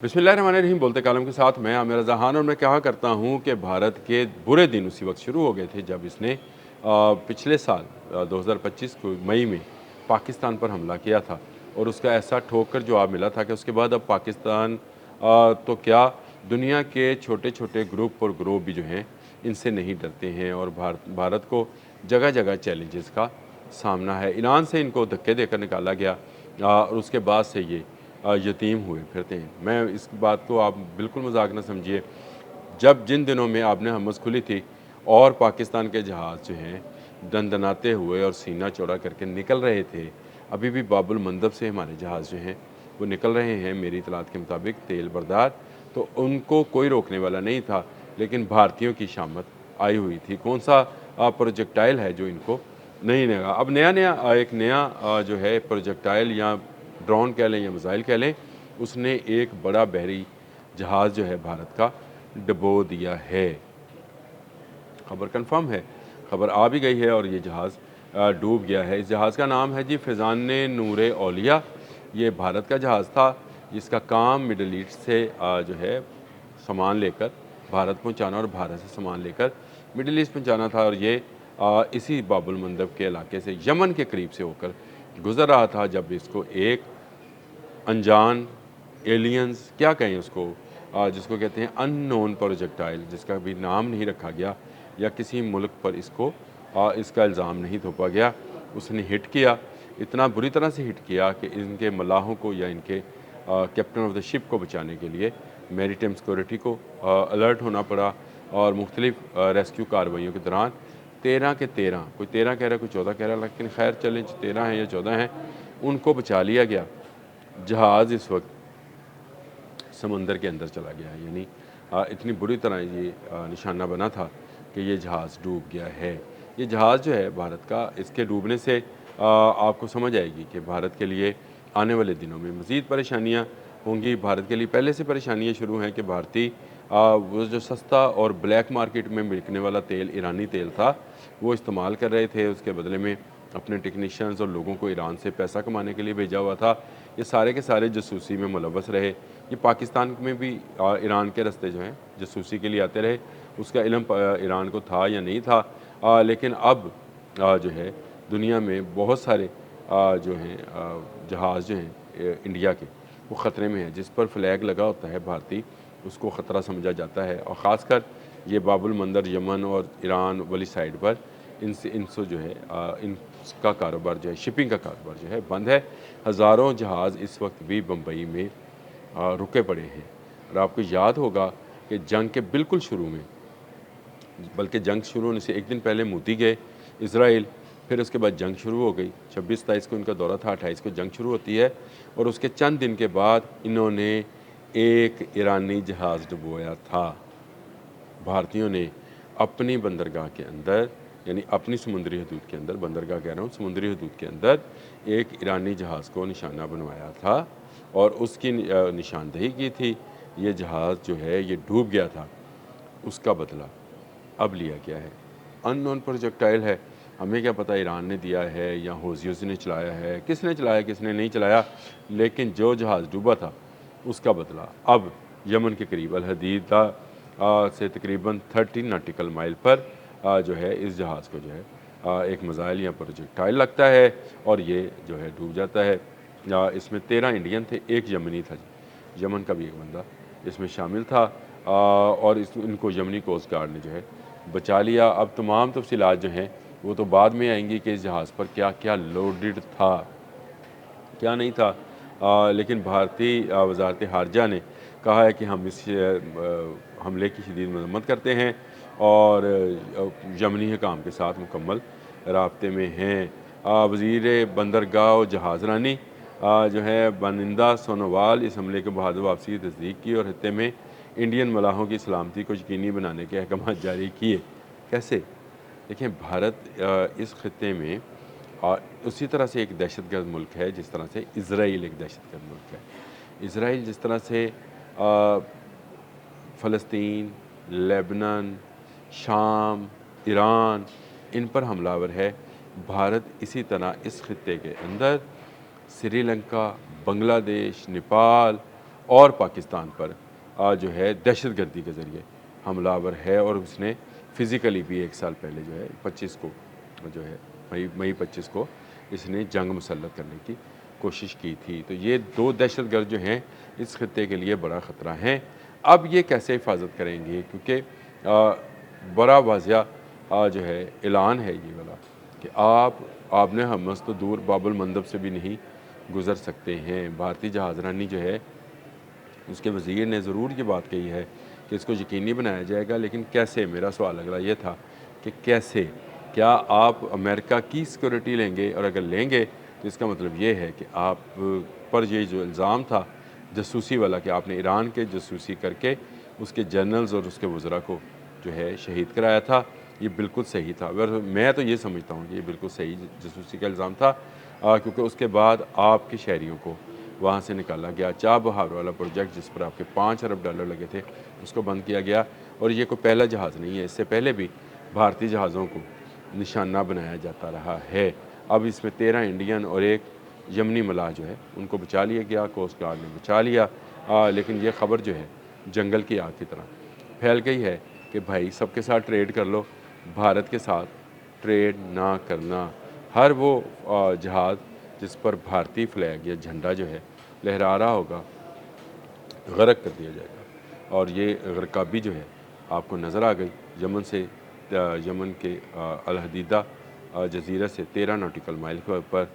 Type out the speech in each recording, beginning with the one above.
बिस्मिल्लाहिर्रहमानिर्रहीम। बोलते कालम के साथ मैं आमिर जहान और मैं कहा करता हूँ कि भारत के बुरे दिन उसी वक्त शुरू हो गए थे जब इसने पिछले साल 2025 को मई में पाकिस्तान पर हमला किया था और उसका ऐसा ठोकर जवाब मिला था कि उसके बाद अब पाकिस्तान तो क्या दुनिया के छोटे छोटे ग्रुप और ग्रोह भी जो हैं इनसे नहीं डरते हैं और भारत को जगह जगह चैलेंजेस का सामना है। ईरान से इनको धक्के देकर निकाला गया और उसके बाद से ये यतीम हुए फिरते हैं। मैं इस बात को आप बिल्कुल मजाक ना समझिए। जब जिन दिनों में आपने हमस खुली थी और पाकिस्तान के जहाज़ जो हैं दनदनाते हुए और सीना चौड़ा करके निकल रहे थे, अभी भी बाबुल मंदब से हमारे जहाज़ जो हैं वो निकल रहे हैं मेरी इतलात के मुताबिक तेल बरदार, तो उनको कोई रोकने वाला नहीं था। लेकिन भारतीयों की शामत आई हुई थी। कौन सा प्रोजेक्टाइल है जो इनको नहीं लगा। अब एक नया जो है प्रोजेक्टाइल या ड्रोन कह लें या मिसाइल कह लें, उसने एक बड़ा बहरी जहाज़ जो है भारत का डुबो दिया है। खबर कंफर्म है, खबर आ भी गई है और ये जहाज़ डूब गया है। इस जहाज़ का नाम है जी फ़िज़ान नूर औलिया। ये भारत का जहाज़ था जिसका काम मिडल ईस्ट से जो है सामान लेकर भारत पहुंचाना और भारत से सामान लेकर मिडल ईस्ट पहुंचाना था और ये इसी बाबुल मंदब के इलाके से यमन के करीब से होकर गुज़र रहा था जब इसको एक अनजान एलियंस क्या कहें उसको जिसको कहते हैं अननोन प्रोजेक्टाइल, जिसका भी नाम नहीं रखा गया या किसी मुल्क पर इसका इल्ज़ाम नहीं थोपा गया, उसने हिट किया। इतना बुरी तरह से हिट किया कि इनके मलाहों को या इनके कैप्टन ऑफ द शिप को बचाने के लिए मैरीटाइम सिक्योरिटी को अलर्ट होना पड़ा और मुख्तलिफ रेस्क्यू कार्रवाइयों के दौरान 13 के 13, कोई 13 कह रहा है कोई 14 कह रहा है, लेकिन खैर चलें 13 हैं या 14 हैं, उनको बचा लिया गया। जहाज़ इस वक्त समंदर के अंदर चला गया है, यानी इतनी बुरी तरह ये निशाना बना था कि ये जहाज़ डूब गया है। ये जहाज़ जो है भारत का, इसके डूबने से आपको समझ आएगी कि भारत के लिए आने वाले दिनों में मज़ीद परेशानियाँ होंगी। भारत के लिए पहले से परेशानियाँ शुरू हैं कि भारतीय वो जो सस्ता और ब्लैक मार्केट में बिकने वाला तेल, ईरानी तेल था, वो इस्तेमाल कर रहे थे। उसके बदले में अपने टेक्नीशियंस और लोगों को ईरान से पैसा कमाने के लिए भेजा हुआ था। ये सारे के सारे जासूसी में मुलव्वस रहे। ये पाकिस्तान में भी ईरान के रास्ते जो हैं जासूसी के लिए आते रहे। उसका इल्म ईरान को था या नहीं था, लेकिन अब जो है दुनिया में बहुत सारे जो हैं जहाज़ जो हैं इंडिया के, वो ख़तरे में हैं। जिस पर फ्लैग लगा होता है भारतीय, उसको ख़तरा समझा जाता है। और ख़ासकर ये बाबुल मंदर, यमन और ईरान वाली साइड पर इनसे जो है इनका कारोबार जो है, शिपिंग का कारोबार जो है बंद है। हज़ारों जहाज़ इस वक्त भी बम्बई में रुके पड़े हैं। और आपको याद होगा कि जंग के बिल्कुल शुरू में, बल्कि जंग शुरू होने से एक दिन पहले मोदी गए इसराइल, फिर उसके बाद जंग शुरू हो गई। 26-27 को इनका दौरा था, 28 को जंग शुरू होती है और उसके चंद दिन के बाद इन्होंने एक ईरानी जहाज़ डुबोया था। भारतीयों ने अपनी बंदरगाह के अंदर, यानी अपनी समुद्री हदूद के अंदर, बंदरगाह कह रहा हूँ, समुद्री हदूद के अंदर एक ईरानी जहाज़ को निशाना बनवाया था और उसकी निशानदही की थी। ये जहाज़ जो है ये डूब गया था, उसका बदला अब लिया गया है। अननोन प्रोजेक्टाइल है, हमें क्या पता ईरान ने दिया है या हौसियों ने चलाया है, किसने चलाया किसने नहीं चलाया, लेकिन जो जहाज़ डूबा था उसका बदला अब यमन के करीब अल हदीदा से तकरीबन 30 नाटिकल माइल पर जो है इस जहाज़ को जो है एक मिसाइल या प्रोजेक्टाइल लगता है और ये जो है डूब जाता है। इसमें 13 इंडियन थे, एक यमनी था जी, यमन का भी एक बंदा इसमें शामिल था और इनको यमनी कोस्ट गार्ड ने जो है बचा लिया। अब तमाम तफसीलात जो हैं वो तो बाद में आएंगी कि इस जहाज़ पर क्या क्या लोडेड था, क्या नहीं था। लेकिन भारतीय वजारत खारजा ने कहा है कि हम इस हमले की शदीद मजम्मत करते हैं और यमनी हकाम के साथ मुकम्मल राब्ते में हैं। वज़ीर बंदरगाह और जहाज़रानी जो है बानिंदा सोनोवाल इस हमले के बाद वापसी की तस्दीक की और खत्े में इंडियन मलाहों की सलामती को यकीनी बनाने के अहकाम जारी किए। कैसे? देखें, भारत इस खत्े में उसी तरह से एक दहशतगर्द मुल्क है जिस तरह से इसराइल एक दहशतगर्द मुल्क है। इसराइल जिस तरह से फ़लस्तीन, लेबनान, शाम, ईरान, इन पर हमलावर है, भारत इसी तरह इस खत्े के अंदर श्रीलंका, बांग्लादेश, नेपाल और पाकिस्तान पर जो है दहशतगर्दी के ज़रिए हमलावर है, और उसने फ़िज़िकली भी 1 साल पहले जो है 25 को जो है मई 25 को इसने जंग मुसल्लत करने की कोशिश की थी। तो ये 2 दहशतगर्द जो हैं इस खित्ते के लिए बड़ा ख़तरा हैं। अब ये कैसे हिफाजत करेंगे, क्योंकि बड़ा वाज़िया जो है ऐलान है ये वाला कि आपने हमस तो दूर बाबुल मंदब से भी नहीं गुज़र सकते हैं। भारतीय जहाज़रानी जो है उसके वज़ीर ने ज़रूर ये बात कही है कि इसको यकीनी बनाया जाएगा, लेकिन कैसे? मेरा सवाल अगला ये था कि कैसे? क्या आप अमेरिका की सिक्योरिटी लेंगे? और अगर लेंगे तो इसका मतलब ये है कि आप पर ये जो इल्ज़ाम था जासूसी वाला कि आपने ईरान के जासूसी करके उसके जनरल्स और उसके वज़रा को जो है शहीद कराया था, ये बिल्कुल सही था। अगर मैं तो ये समझता हूँ कि ये बिल्कुल सही जासूसी का इल्ज़ाम था, क्योंकि उसके बाद आपके शहरियों को वहाँ से निकाला गया। चाबहार वाला प्रोजेक्ट जिस पर आपके 5 अरब डॉलर लगे थे उसको बंद किया गया, और ये कोई पहला जहाज़ नहीं है, इससे पहले भी भारतीय जहाज़ों को निशाना बनाया जाता रहा है। अब इसमें 13 इंडियन और 1 यमनी मलाह जो है उनको बचा लिया गया, कोस्ट गार्ड ने बचा लिया। लेकिन ये ख़बर जो है जंगल की आग की तरह फैल गई है कि भाई सबके साथ ट्रेड कर लो, भारत के साथ ट्रेड ना करना। हर वो जहाज़ जिस पर भारतीय फ्लैग या झंडा जो है लहरा रहा होगा, गर्क कर दिया जाएगा। और ये गर्काबी जो है आपको नज़र आ गई यमन से, यमन के अल हदीदा जजीरा से 13 नॉटिकल माइल के ऊपर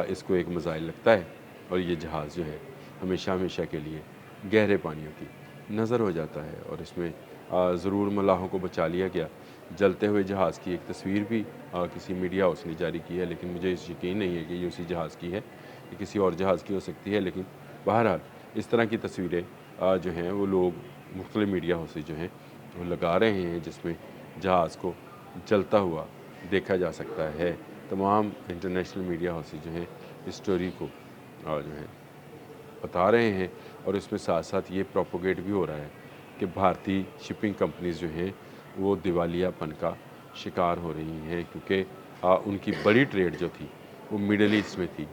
इसको एक मिसाइल लगता है, और ये जहाज़ जो है हमेशा हमेशा के लिए गहरे पानियों की नज़र हो जाता है। और इसमें ज़रूर मलाहों को बचा लिया गया। जलते हुए जहाज़ की एक तस्वीर भी किसी मीडिया हाउस ने जारी की है, लेकिन मुझे इस यकीन नहीं है कि ये उसी जहाज़ की है, ये किसी और जहाज़ की हो सकती है। लेकिन बहरहाल इस तरह की तस्वीरें जो हैं वो लोग मुख्तलिफ मीडिया हाउसेज जो हैं वो लगा रहे हैं, जिसमें जहाज़ को जलता हुआ देखा जा सकता है। तमाम इंटरनेशनल मीडिया हाउसेज जो हैं इस स्टोरी को जो है बता रहे हैं, और इसमें साथ साथ ये प्रोपोगेट भी हो रहा है कि भारतीय शिपिंग कंपनीज़ जो हैं वो दिवालियापन का शिकार हो रही हैं, क्योंकि उनकी बड़ी ट्रेड जो थी वो मिडल ईस्ट में थी।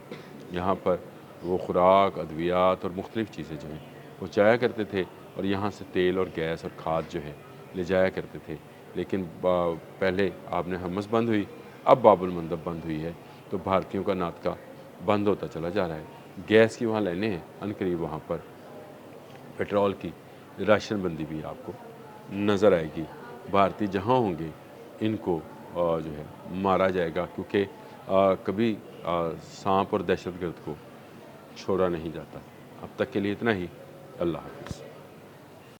यहाँ पर वो खुराक, अद्वियात और मुख्तलिफ़ चीज़ें जो हैं पहुँचाया करते थे, और यहाँ से तेल और गैस और खाद जो है ले जाया करते थे। लेकिन पहले आपने हमस बंद हुई, अब बाबुल मंदब बंद हुई है, तो भारतीयों का नातका बंद होता चला जा रहा है। गैस की वहाँ लाइनें हैं, अनकरीब वहाँ पर पेट्रोल की राशन बंदी भी आपको नज़र आएगी। भारतीय जहाँ होंगे इनको जो है मारा जाएगा, क्योंकि कभी सांप और दहशतगर्द को छोड़ा नहीं जाता। अब तक के लिए इतना ही। अल्लाह हाफ़िज़।